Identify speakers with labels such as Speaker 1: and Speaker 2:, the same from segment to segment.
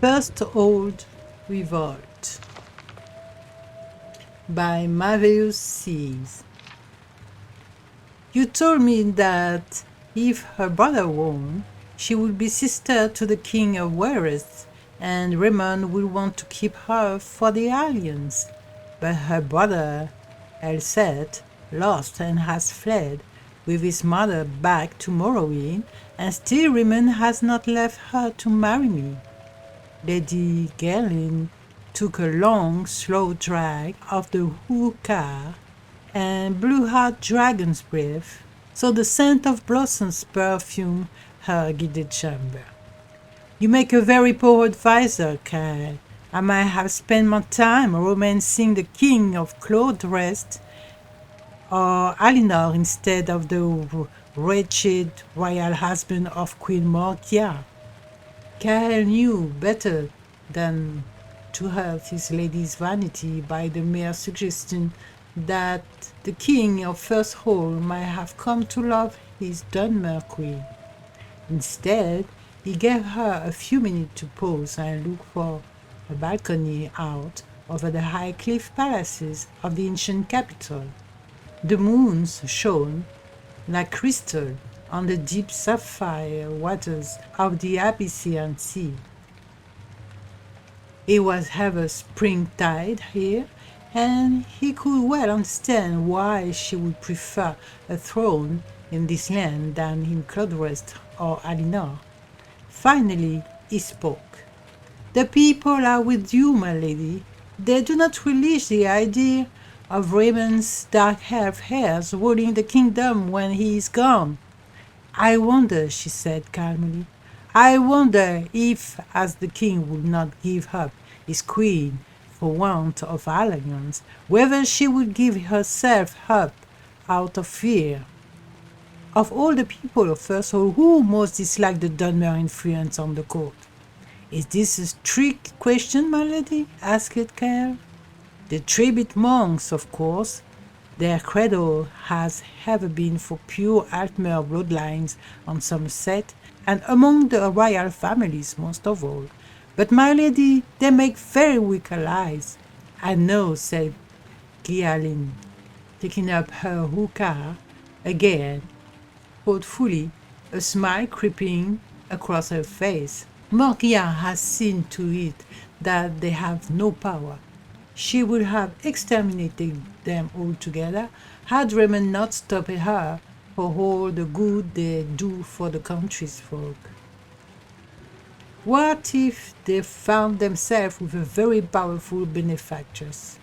Speaker 1: FirstHold Revolt by Marvelous Seas. You told me that if her brother won, she would be sister to the king of Wales, and Raymond will want to keep her for the alliance. But her brother, Elset, lost and has fled with his mother back to Maurya, and still Raymond has not left her to marry me. Lady Gerlin took a long, slow drag of the hookah and blew out dragon's breath, so the scent of blossoms perfumed her gilded chamber. You make a very poor advisor, Kyle. I might have spent my time romancing the king of Clodrest or Alinor instead of the wretched royal husband of Queen Maurya. Kyle knew better than to hurt his lady's vanity by the mere suggestion that the king of FirstHold might have come to love his Dunmer queen. Instead, he gave her a few minutes to pause and look for a balcony out over the high cliff palaces of the ancient capital. The moons shone like crystal on the deep sapphire waters of the Abyssinian Sea. It was ever springtide here, and he could well understand why she would prefer a throne in this land than in Clodrest or Alinor. Finally, he spoke. The people are with you, my lady. They do not relish the idea of Raymond's dark-haired heirs ruling the kingdom when he is gone. I wonder, she said calmly, I wonder if, as the king would not give up his queen for want of alliance, whether she would give herself up out of fear. Of all the people of FirstHold, who most disliked the Dunmer influence on the court? Is this a trick question, my lady? Asked Care. The Tribute monks, of course. Their credo has ever been for pure Altmer bloodlines on Somerset, and among the royal families most of all. But, my lady, they make very weak allies. I know, said Gerlin, taking up her hookah again, thoughtfully, a smile creeping across her face. Maurya has seen to it that they have no power. She would have exterminated them altogether had Raymond not stopped her for all the good they do for the country's folk. What if they found themselves with a very powerful benefactress,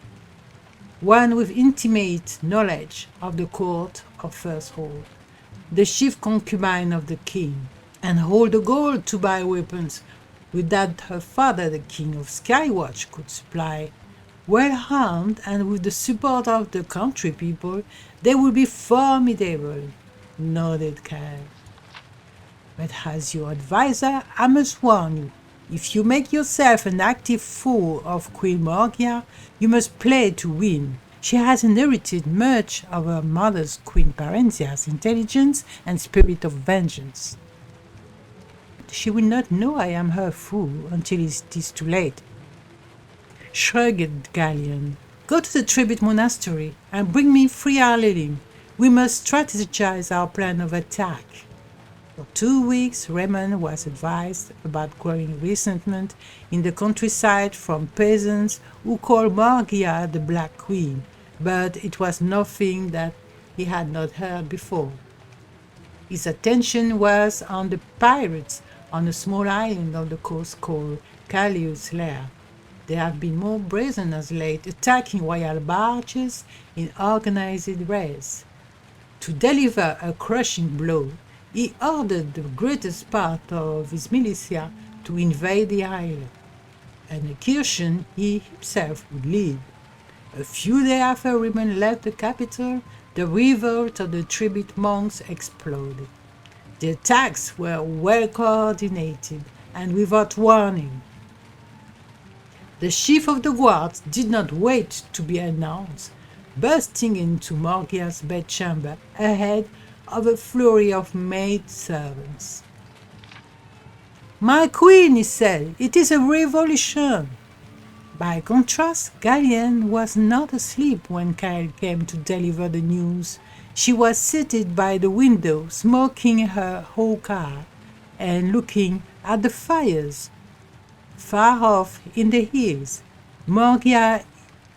Speaker 1: one with intimate knowledge of the court of FirstHold, the chief concubine of the king, and hold the gold to buy weapons with that her father, the king of Skywatch, could supply? Well armed and with the support of the country people, they would be formidable, nodded Kyle. But as your advisor, I must warn you, if you make yourself an active fool of Queen Maurya, you must play to win. She has inherited much of her mother's Queen Parenzia's intelligence and spirit of vengeance. She will not know I am her fool until it is too late. Shrugged Gallion. Go to the Tribute Monastery and bring me 3 Arlelim. We must strategize our plan of attack. For 2 weeks, Raymond was advised about growing resentment in the countryside from peasants who called Maurya the Black Queen, but it was nothing that he had not heard before. His attention was on the pirates on a small island of the coast called Calius Lair. They have been more brazen as late, attacking royal barges in organized raids. To deliver a crushing blow, he ordered the greatest part of his militia to invade the island, an incursion he himself would lead. A few days after Raymond left the capital, the revolt of the Tribute monks exploded. The attacks were well coordinated and without warning. The chief of the guards did not wait to be announced, bursting into Maurya's bedchamber ahead of a flurry of maid servants. My queen, he said, it is a revolution. By contrast, Gallienne was not asleep when Kyle came to deliver the news. She was seated by the window, smoking her hookah and looking at the fires. Far off in the hills, Maurya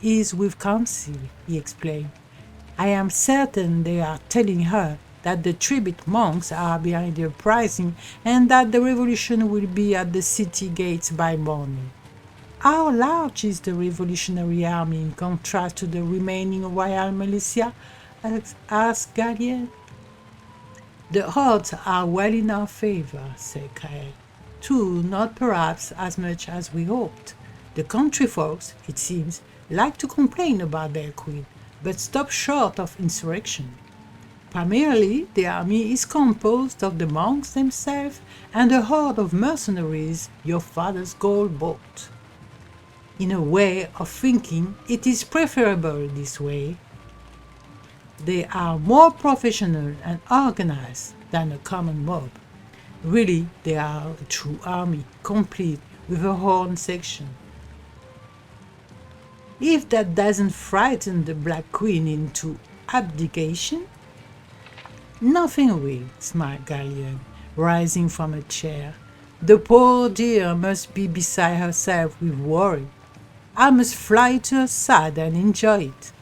Speaker 1: is with council, he explained. I am certain they are telling her that the tribute monks are behind the uprising and that the revolution will be at the city gates by morning. How large is the revolutionary army in contrast to the remaining royal militia? Asked Gallienne. The odds are well in our favor, said Kyle. Too, not perhaps as much as we hoped. The country folks, it seems, like to complain about their queen, but stop short of insurrection. Primarily, the army is composed of the monks themselves and a horde of mercenaries your father's gold bought. In a way of thinking, it is preferable this way. They are more professional and organized than a common mob. Really, they are a true army, complete with a horn section. If that doesn't frighten the Black Queen into abdication, nothing will, smiled Gallienne, rising from a chair. The poor dear must be beside herself with worry. I must fly to her side and enjoy it.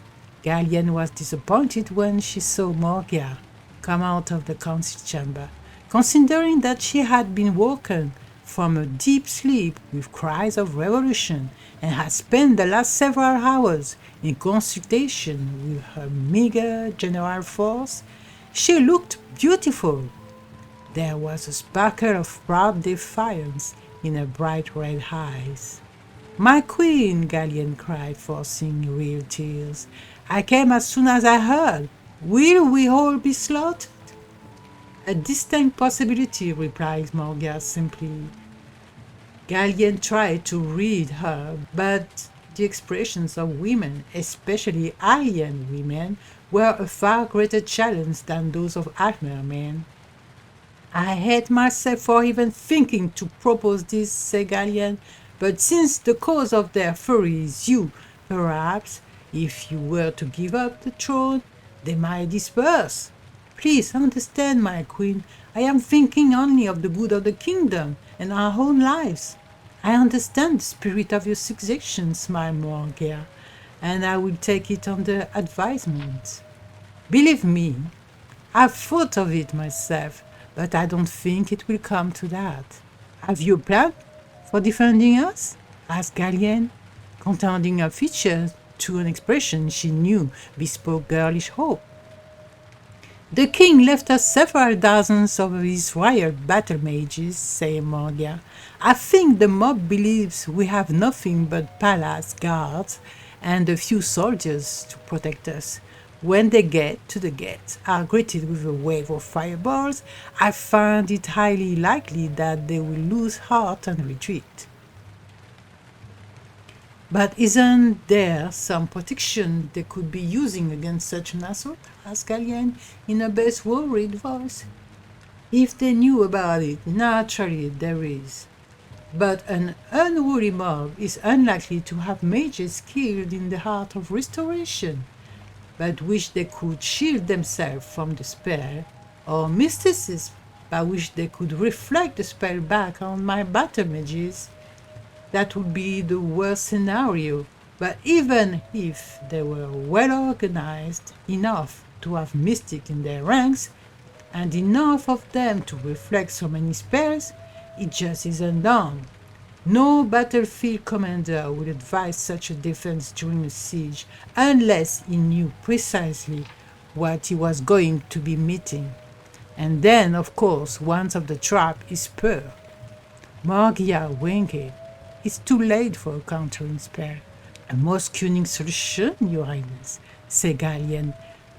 Speaker 1: Gallienne was disappointed when she saw Maurya come out of the council chamber, considering that she had been woken from a deep sleep with cries of revolution and had spent the last several hours in consultation with her meager general force. She looked beautiful. There was a sparkle of proud defiance in her bright red eyes. My queen, Gallienne cried, forcing real tears. I came as soon as I heard. Will we all be slaughtered? A distinct possibility, replied Maurya simply. Gallienne tried to read her, but the expressions of women, especially alien women, were a far greater challenge than those of Almer men. I hate myself for even thinking to propose this, said Gallienne, but since the cause of their fury is you, perhaps, if you were to give up the throne, they might disperse. Please understand, my queen, I am thinking only of the good of the kingdom and our own lives. I understand the spirit of your suggestion, smiled Maurya, and I will take it under advisement. Believe me, I've thought of it myself, but I don't think it will come to that. Have you a plan for defending us? Asked Gallienne, confounding her features to an expression she knew bespoke girlish hope. The king left us several dozens of his royal battle mages, said Maurya. I think the mob believes we have nothing but palace guards and a few soldiers to protect us. When they get to the gates, are greeted with a wave of fireballs, I find it highly likely that they will lose heart and retreat. But isn't there some protection they could be using against such an assault? Asked Gallienne in a best worried voice. If they knew about it, naturally there is. But an unruly mob is unlikely to have mages skilled in the art of restoration, but which they could shield themselves from the spell, or mysticism by which they could reflect the spell back on my battle mages. That would be the worst scenario, but even if they were well organized enough to have mystic in their ranks, and enough of them to reflect so many spells, it just isn't done. No battlefield commander would advise such a defense during a siege unless he knew precisely what he was going to be meeting. And then, of course, once of the trap is pure. Maurya winked. It's too late for a countering spell. A most cunning solution, Your Highness, said Gallienne,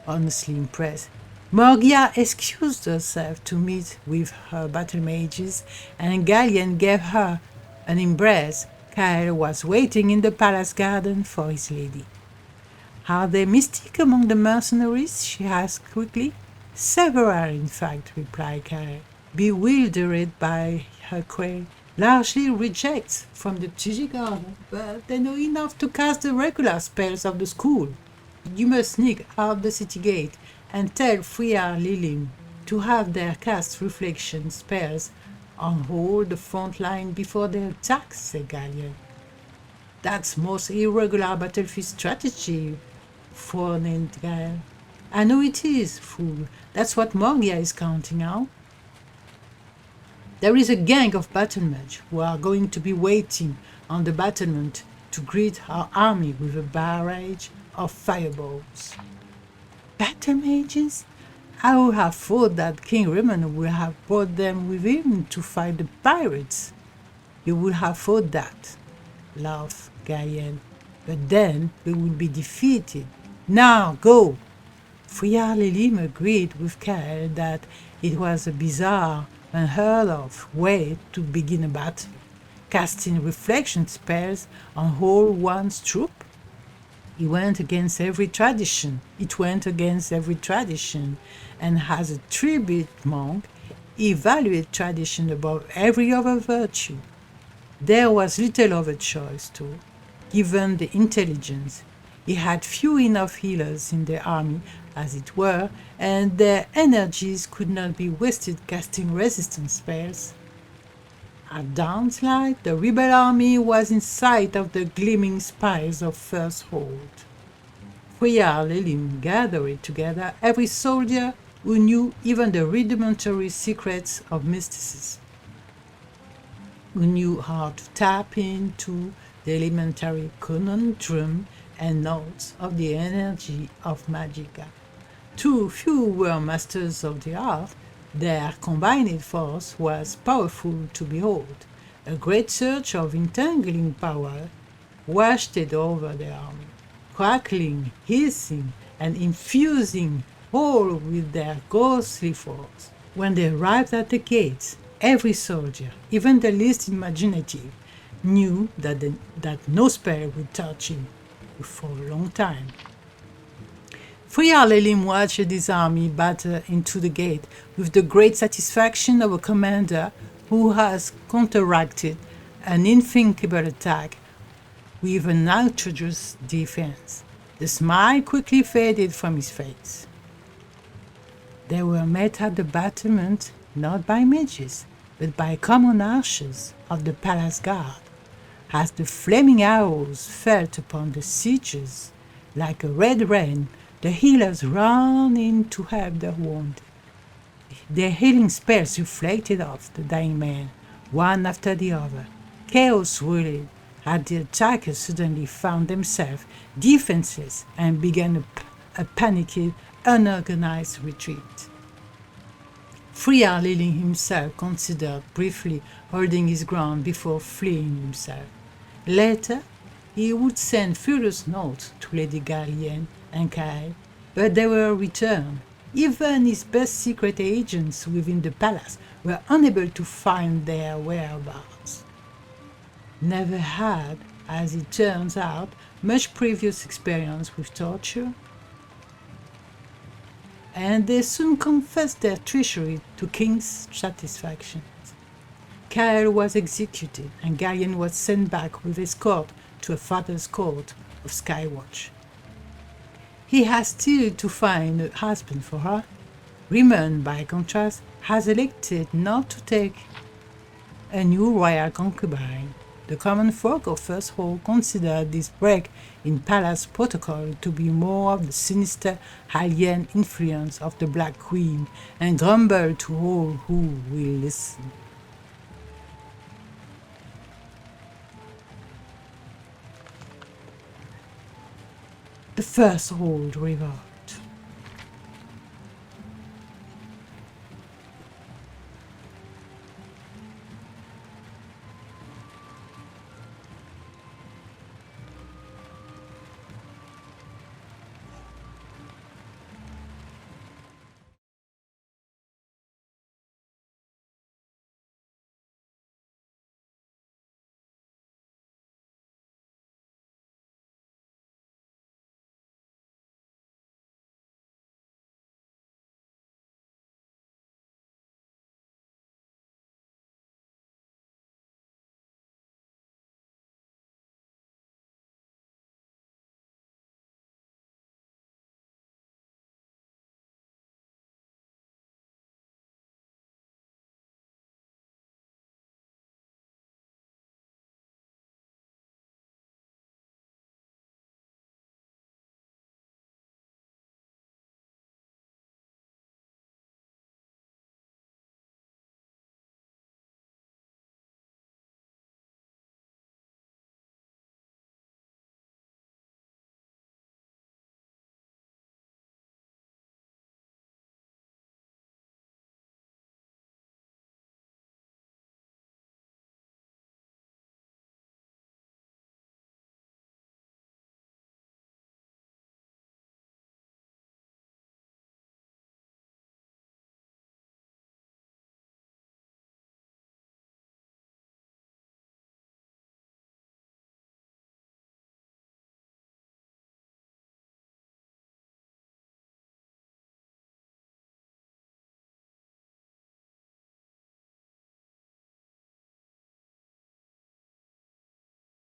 Speaker 1: honestly impressed. Maurya excused herself to meet with her battle mages, and Gallienne gave her an embrace. Kyle was waiting in the palace garden for his lady. Are there mystic among the mercenaries? She asked quickly. Several, in fact, replied Kyle. bewildered by her query, largely rejects from the Psychic Garden, but they know enough to cast the regular spells of the school. You must sneak out the city gate and tell Freya Lilim to have their cast reflection spells on hold the front line before they attack, said Gallian. That's most irregular battlefield strategy, frowned Gael. I know it is, fool. That's what Maurya is counting on. There is a gang of battle mages who are going to be waiting on the battlement to greet our army with a barrage of fireballs. Battle mages? I would have thought that King Raymond would have brought them with him to fight the pirates. You would have thought that, laughed Gael. But then we would be defeated. Now, go! Freya Lilim agreed with Kael that it was a bizarre, unheard of way to begin a battle, casting reflection spells on whole one's troop. It went against every tradition, and as a tribute monk, he valued tradition above every other virtue. There was little other choice, too, given the intelligence. He had few enough healers in the army, as it were, and their energies could not be wasted casting resistance spells. At dawn's light, the rebel army was in sight of the gleaming spires of FirstHold. Freya Lilim gathered together every soldier who knew even the rudimentary secrets of mysticism, who knew how to tap into the elementary conundrum and notes of the energy of Magica. Too few were masters of the art. Their combined force was powerful to behold. A great surge of entangling power washed over the army, crackling, hissing, and infusing all with their ghostly force. When they arrived at the gates, every soldier, even the least imaginative, knew that no spell would touch him for a long time. Freya Lilim watched his army batter into the gate with the great satisfaction of a commander who has counteracted an unthinkable attack with an outrageous defense. The smile quickly faded from his face. They were met at the battlement not by mages, but by common archers of the palace guard. As the flaming arrows fell upon the sieges like a red rain, the healers ran in to help the wounded. Their healing spells reflected off the dying men, one after the other. Chaos ruled as the attackers suddenly found themselves defenseless and began a panicked, unorganized retreat. Freya Lilim himself considered briefly holding his ground before fleeing himself. Later, he would send furious notes to Lady Gallienne and Kyle, but they were returned. Even his best secret agents within the palace were unable to find their whereabouts. Never had, as it turns out, much previous experience with torture, and they soon confessed their treachery to King's satisfaction. Kyle was executed, and Gallienne was sent back with escort to her father's court of Skywatch. He has still to find a husband for her. Raymond, by contrast, has elected not to take a new royal concubine. The common folk of FirstHold consider this break in palace protocol to be more of the sinister alien influence of the Black Queen and grumble to all who will listen. The FirstHold Revolt.